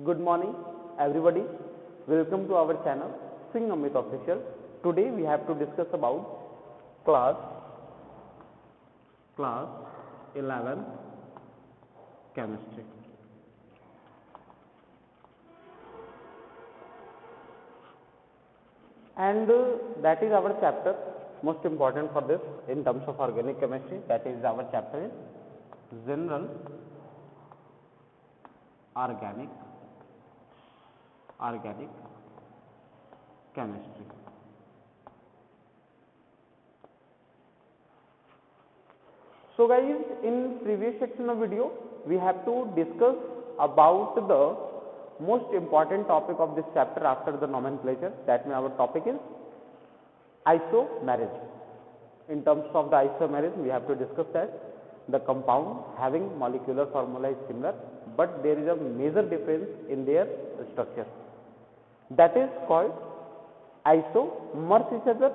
Good morning, everybody. Welcome to our channel, Singh Amit Official. Today we have to discuss about class class 11 chemistry. And that is our chapter most important for this in terms of organic chemistry. That is our chapter is general organic chemistry. So guys, in previous section of video we have to discuss about the most important topic of this chapter after the nomenclature. That means our topic is isomerase. In terms of the isomerase, we have to discuss that the compound having molecular formula is similar, but there is a major difference in their structure. That is called isomers each other,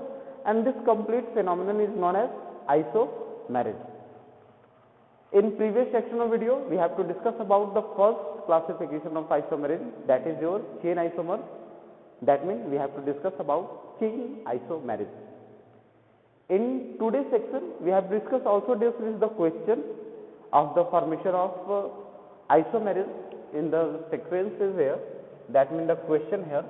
and this complete phenomenon is known as isomerase. In previous section of video, we have to discuss about the first classification of isomerase, that is your chain isomer. That means we have to discuss about chain isomerase. In today's section, we have discussed also this is the question of the formation of isomerase in the sequence is here. That means the question here.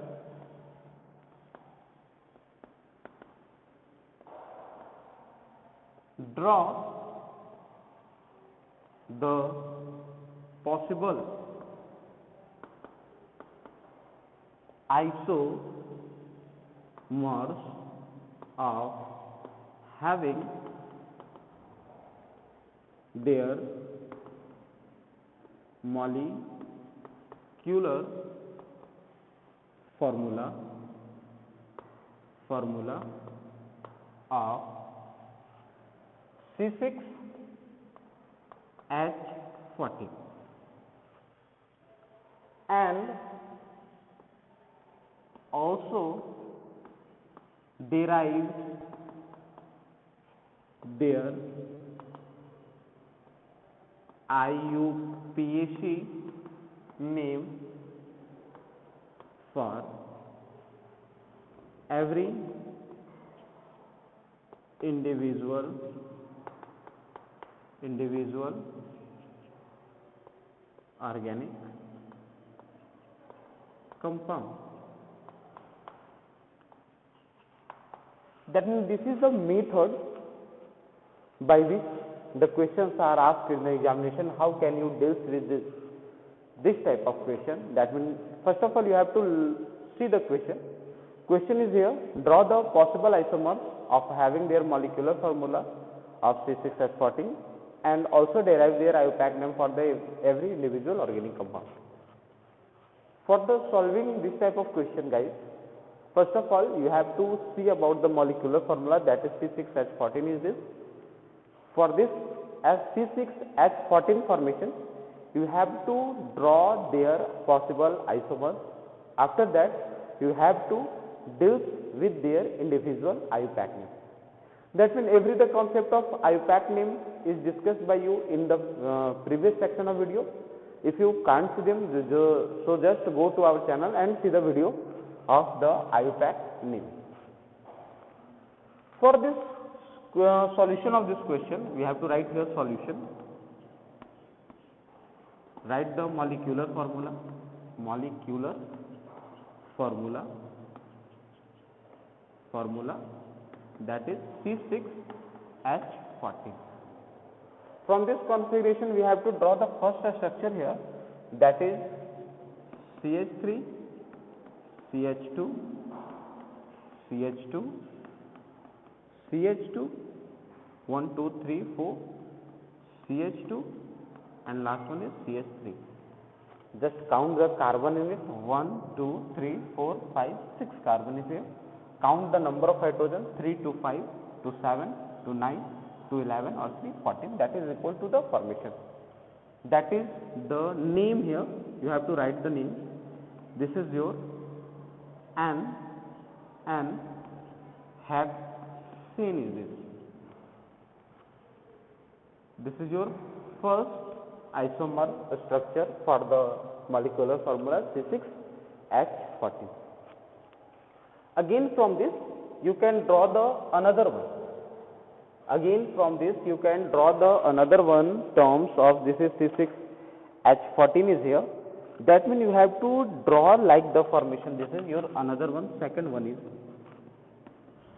Draw the possible isomers of having their molecular formula of C6H14 and also derived their IUPAC name for every individual organic compound. That means this is the method by which the questions are asked in the examination. How can you deal with this type of question? That means first of all you have to see the question. Question is here, draw the possible isomers of having their molecular formula of C6H14 and also derive their IUPAC name for every individual organic compound. For the solving this type of question, guys, first of all you have to see about the molecular formula, that is C6H14 is this. For this, as C6H14 formation, you have to draw their possible isomers. After that, you have to deal with their individual IUPAC name. That means the concept of IUPAC name is discussed by you in the previous section of video. If you can't see them, so just go to our channel and see the video of the IUPAC name. For this solution of this question, we have to write here solution. Write the molecular formula that is C6H14. From this configuration, we have to draw the first structure here, that is CH3, CH2, CH2, CH2, 1, 2, 3, 4, CH2, and last one is CH3. Just count the carbon in it. 1, 2, 3, 4, 5, 6 carbon is here. Count the number of hydrogen, 3 to 5 to 7 to 9 to 11 or 3, 14. That is equal to the formation. That is the name here. You have to write the name. This is your N hexane is this. This is your first isomer structure for the molecular formula C6H14. Again from this you can draw the another one. Again from this you can draw the another one terms of this is C6H14 is here. That means you have to draw like the formation. This is your another one. Second one is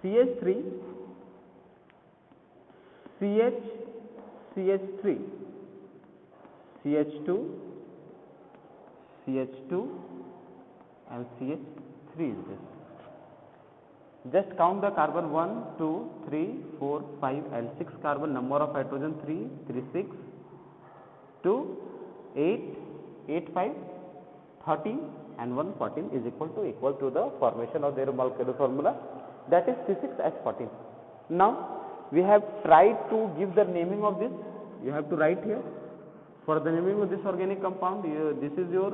CH3, CH, CH3, CH2, CH2 and CH3 is this. Just count the carbon 1, 2, 3, 4, 5 and 6 carbon, number of hydrogen 3, 3, 6, 2, 8, 8, 5, 13 and 1, 14 is equal to the formation of their molecular formula, that is C6H14. Now we have tried to give the naming of this. You have to write here. For the naming of this organic compound, this is your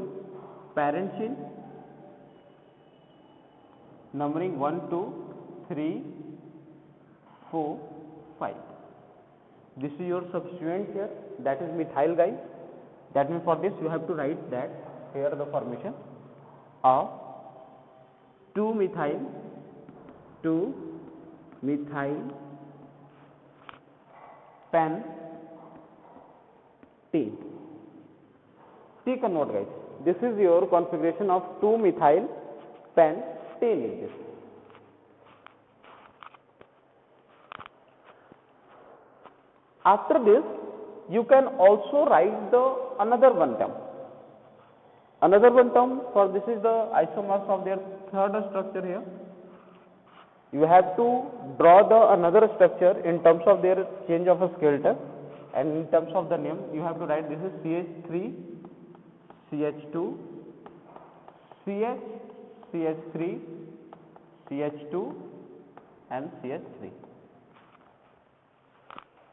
parent chain, numbering 1, 2, 3, 4, 5. This is your substituent here, that is methyl guys. That means for this you have to write that here the formation of 2-methyl pentane. Take a note guys. This is your configuration of 2-methyl pentane is this. After this you can also write the another one term. Another one term for this is the isomers of their third structure here. You have to draw the another structure in terms of their change of a skeleton, and in terms of the name you have to write this is CH3, CH2, CH, CH3, CH2 and CH3.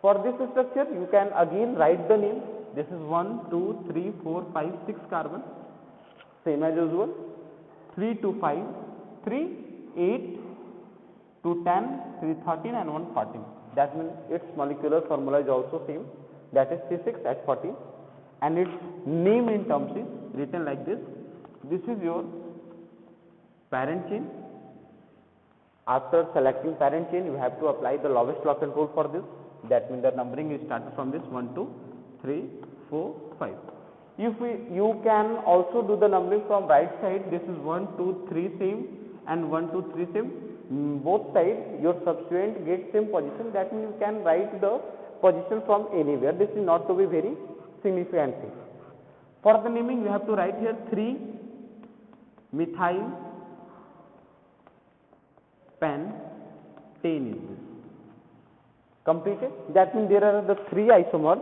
For this structure you can again write the name. This is 1, 2, 3, 4, 5, 6 carbon, same as usual. 3 to 5, 3, 8 to 10, 3, 13 and 1, 14. That means its molecular formula is also same, that is C6H14, and its name in terms is written like this. This is your parent chain. After selecting parent chain you have to apply the lowest law control for this. That means the numbering is started from this 1, 2, 3, 4, 5. You can also do the numbering from right side. This is 1, 2, 3 same and 1, 2, 3 same. Both sides your substituent gets same position. That means you can write the position from anywhere. This is not to be very significant thing. For the naming you have to write here 3-methyl pentane is this. Completed. That means there are the 3 isomers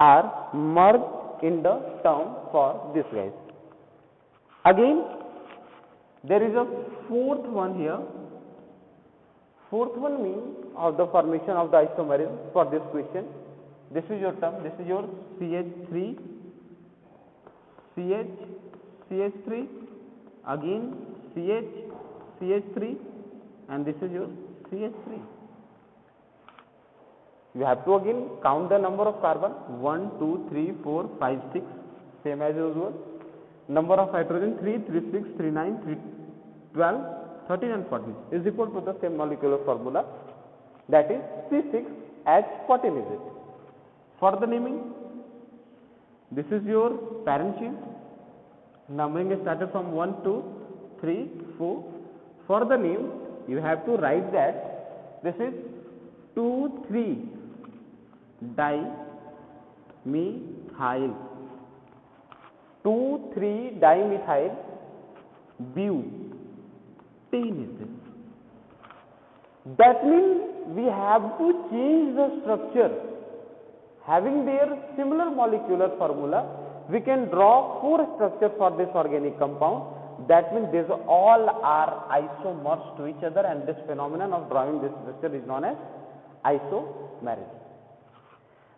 are merged in the term for this guys. Again there is a fourth one here. Fourth one means of the formation of the isomerism for this question. This is your term. This is your CH3, CH, CH3, again CH, CH3 and this is your CH3. You have to again count the number of carbon 1, 2, 3, 4, 5, 6 same as usual. Number of hydrogen 3, 3, 6, 3, 9, 3, 12, 13 and 14 is equal to the same molecular formula, that is C6H14 is it. For the naming, this is your parent chain. Numbering is started from 1, 2, 3, 4. For the name you have to write that this is 2,3-dimethyl 2,3-dimethyl butane is this. That means we have to change the structure. Having their similar molecular formula, we can draw 4 structures for this organic compound. That means these all are isomers to each other, and this phenomenon of drawing this structure is known as isomerism.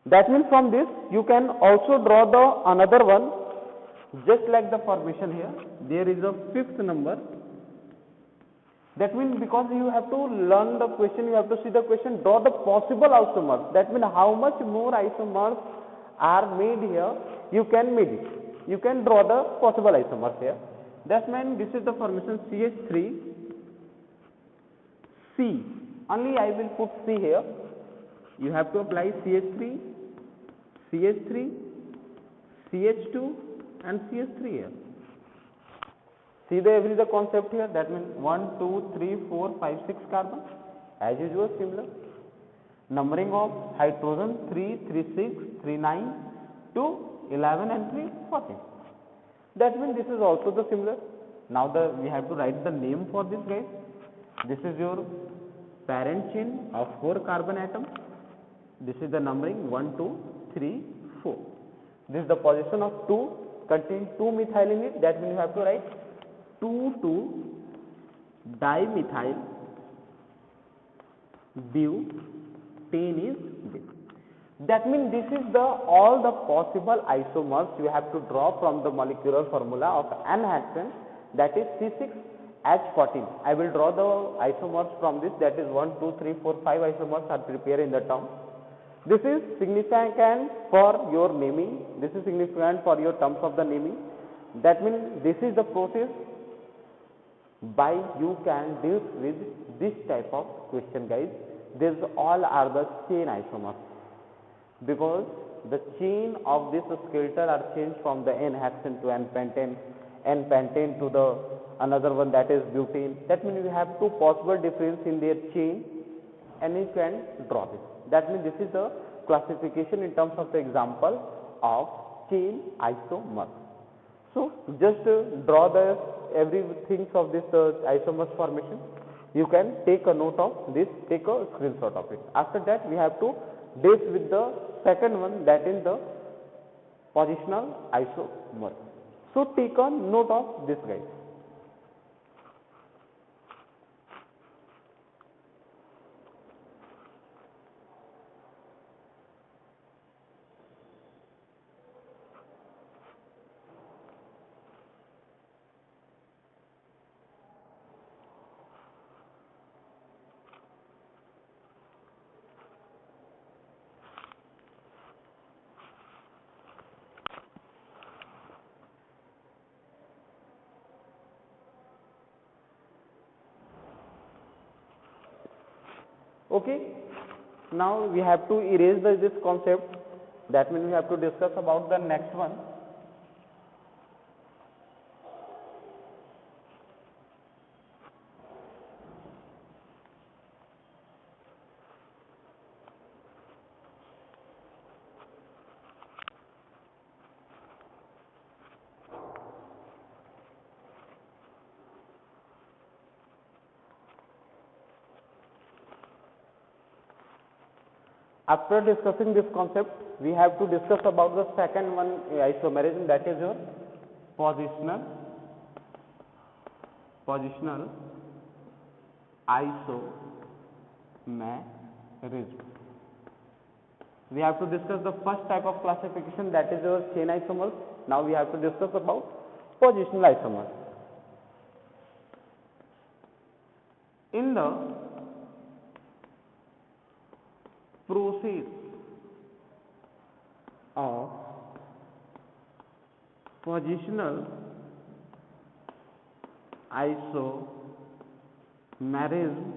That means from this you can also draw the another one, just like the formation here. There is a 5th number. That means because you have to learn the question, you have to see the question, draw the possible isomers. That means how much more isomers are made here, you can make it. You can draw the possible isomers here. That means this is the formation CH3 C. Only I will put C here. You have to apply CH3, CH3, CH2 and CH3 here. See the concept here. That means 1, 2, 3, 4, 5, 6 carbon. As usual, similar. Numbering of hydrogen 3, 3, 6, 3, 9, 2, 11 and 3, 14. That means this is also the similar. Now we have to write the name for this guys. This is your parent chain of 4 carbon atoms. This is the numbering 1, 2, 3, 4. This is the position of 2, contain 2 methyl in it. That means you have to write 2,2-dimethyl butane is this. That means this is all the possible isomers you have to draw from the molecular formula of N-hexane, that is C6H14. I will draw the isomers from this, that is 1, 2, 3, 4, 5 isomers are prepared in the term. This is significant for your naming. This is significant for your terms of the naming. That means this is the process by you can deal with this type of question, guys. These all are the chain isomers, because the chain of this skeleton are changed from the N-hexane to N-pentane, N-pentane to the another one, that is butane. That means you have two possible difference in their chain and you can draw this. That means this is the classification in terms of the example of chain isomer. So just draw the everything of this isomers formation. You can take a note of this, take a screenshot of it. After that we have to deal with the second one, that is the positional isomer. So take a note of this, guys. Okay, now we have to erase this concept. That means we have to discuss about the next one. After discussing this concept, we have to discuss about the second one, isomerism, that is your positional isomerism. We have to discuss the first type of classification, that is your chain isomers. Now we have to discuss about positional isomers. In the process of positional isomerism,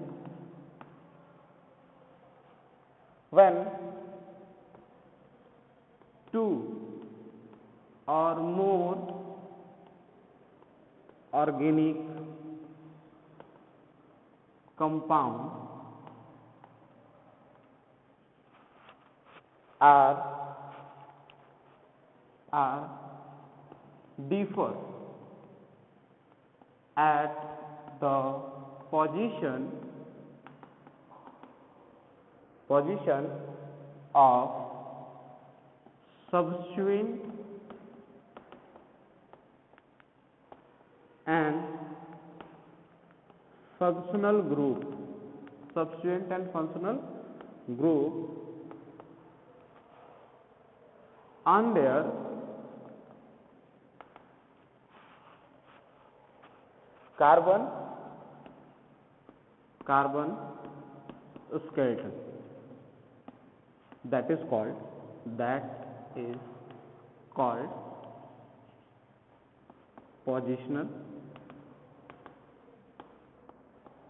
when two or more organic compounds are differ at the position of substituent and functional group, on their carbon skeleton. That is called is called positional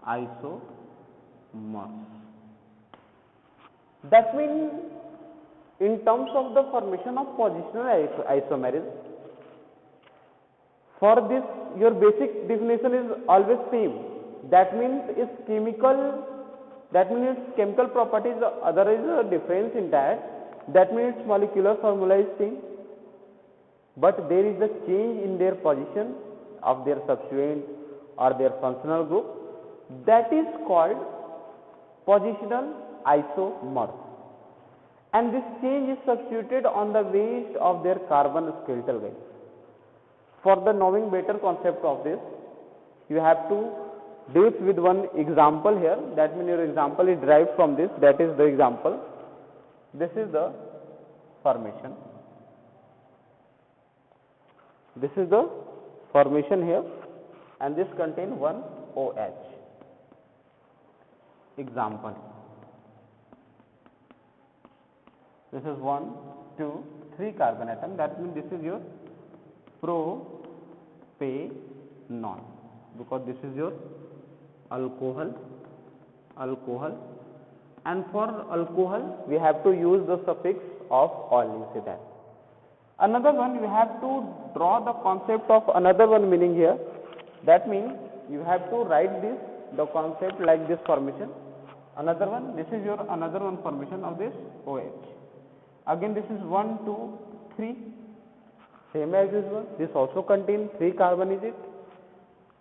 isomers. That means in terms of the formation of positional isomerism, for this your basic definition is always same. That means its chemical properties, there is a difference in that. That means its molecular formula is same, but there is a change in their position of their substituent or their functional group. That is called positional isomers, and this change is substituted on the waste of their carbon skeletal, guys. For the knowing better concept of this, you have to deal with one example here. That means your example is derived from this. That is the example. This is the formation. This is the formation here, and this contains one OH. Example. This is 1, 2, 3 carbon atom. That means this is your propanol, because this is your alcohol, and for alcohol we have to use the suffix of -ol, you see that. Another one, you have to draw the concept of another one meaning here. That means you have to write this, the concept like this formation. Another one, this is your another one formation of this OH. Again this is 1, 2, 3, same as this one. This also contains 3 carbon, is it?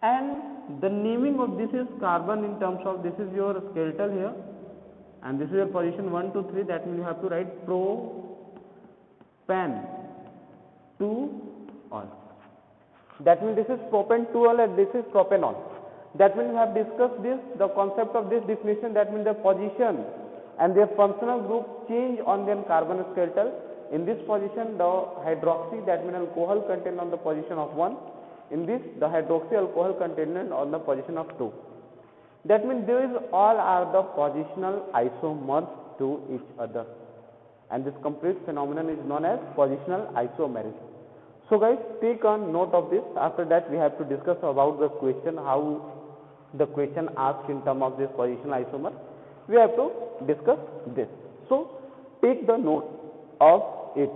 And the naming of this is carbon in terms of, this is your skeletal here, and this is your position 1, 2, 3. That means you have to write propan 2ol. That means this is propan 2ol and this is propanol. That means we have discussed this, the concept of this definition. That means the position and their functional group change on their carbon skeletal. In this position, the hydroxy, that means alcohol, contained on the position of 1. In this, the hydroxy alcohol contained on the position of 2. That means these all are the positional isomers to each other, and this complete phenomenon is known as positional isomerism. So guys, take a note of this. After that, we have to discuss about the question, how the question asked in terms of this positional isomer. We have to discuss this. So take the note of it.